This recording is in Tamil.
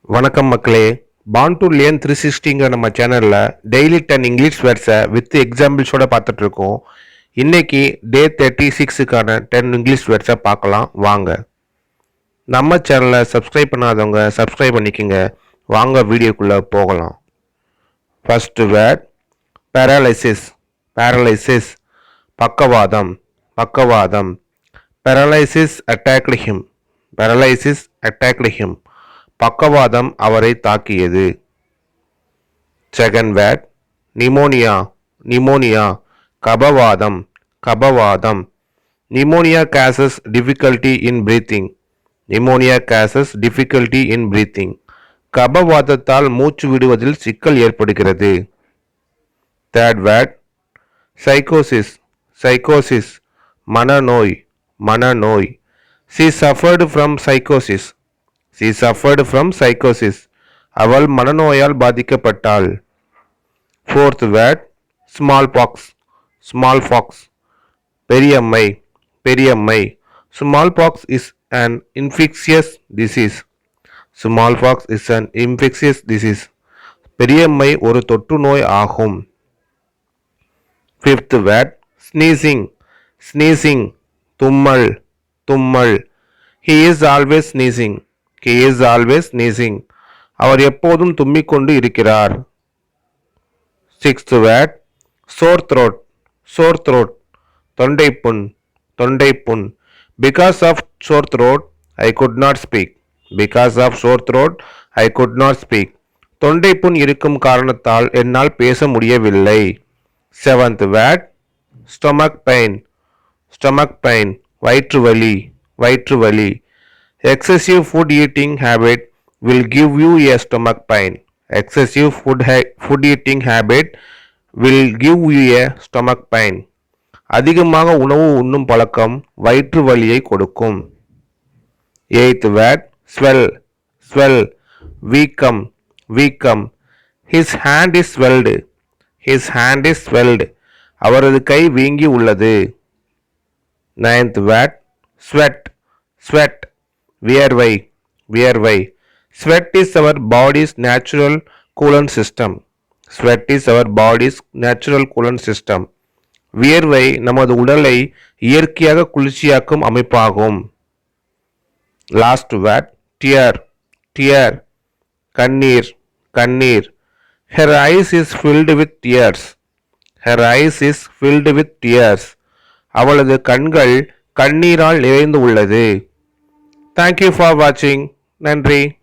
வணக்கம் மக்களே. பான் டு லேர்ன் 360ங்கிற நம்ம சேனலில் டெய்லி 10 இங்கிலீஷ் வேர்ட்ஸை வித் எக்ஸாம்பிள்ஸோட பார்த்துட்டு இருக்கோம். இன்னைக்கு டே 36க்கான 10 இங்கிலீஷ் வேர்ட்ஸை பார்க்கலாம் வாங்க. நம்ம சேனலை சப்ஸ்கிரைப் பண்ணாதவங்க சப்ஸ்கிரைப் பண்ணிக்கோங்க. வாங்க வீடியோக்குள்ளே போகலாம். First word paralysis. பேரலைசிஸ் பக்கவாதம். பக்கவாதம். Paralysis attacked him. Paralysis attacked him. பக்கவாதம் அவரை தாக்கியது. Second word pneumonia. நிமோனியா கபவாதம். கபவாதம். Pneumonia causes difficulty in breathing. Pneumonia causes difficulty in breathing. கபவாதத்தால் மூச்சு விடுவதில் சிக்கல் ஏற்படுகிறது. Third word சைக்கோசிஸ். சைக்கோசிஸ் மனநோய். மனநோய். She suffered from psychosis. She suffered from psychosis. அவள் மனநோயால் பாதிக்கப்பட்டாள். Fourth word smallpox. Smallpox பெரியம்மை. பெரியம்மை. Smallpox is an infectious disease. Smallpox is an infectious disease. பெரியம்மை ஒரு தொற்று நோய் ஆகும். Fifth word sneezing. ஸ்னீசிங் தும்மல். தும்மல். He is always sneezing. He is always sneezing. அவர் எப்போதும் தும்மிக்கொண்டு இருக்கிறார். Sixth word sore throat. sore throat தொண்டைப்புண். தொண்டைப்புண். Because of sore throat, I could not speak. Because of sore throat, I could not speak. தொண்டைப்புண் இருக்கும் காரணத்தால் என்னால் பேச முடியவில்லை. Seventh word stomach pain. stomach pain வயிற்று வலி. வயிற்று வலி. Excessive food eating habit will give you a stomach pain. Excessive food eating habit will give you a stomach pain. அதிகமாக உணவு உண்ணும் பழக்கம் வயிற்று வலியை கொடுக்கும். Eighth word swell. swell வீக்கம். வீக்கம். His hand is swelled. His hand is swelled. அவரது கை வீங்கி உள்ளது. Ninth word sweat. sweat வியர்வை. வியர்வை. Sweat is our body's natural coolant system. Sweat is our body's natural coolant system. வியர்வை நமது உடலை இயற்கையாக குளிர்ச்சியாக்கும் அமைப்பாகும். Last word tear. tear கண்ணீர். கண்ணீர். Her eyes is filled with tears. Her eyes is filled with tears. அவளது கண்கள் கண்ணீரால் நிறைந்து உள்ளது. Thank you for watching. நன்றி.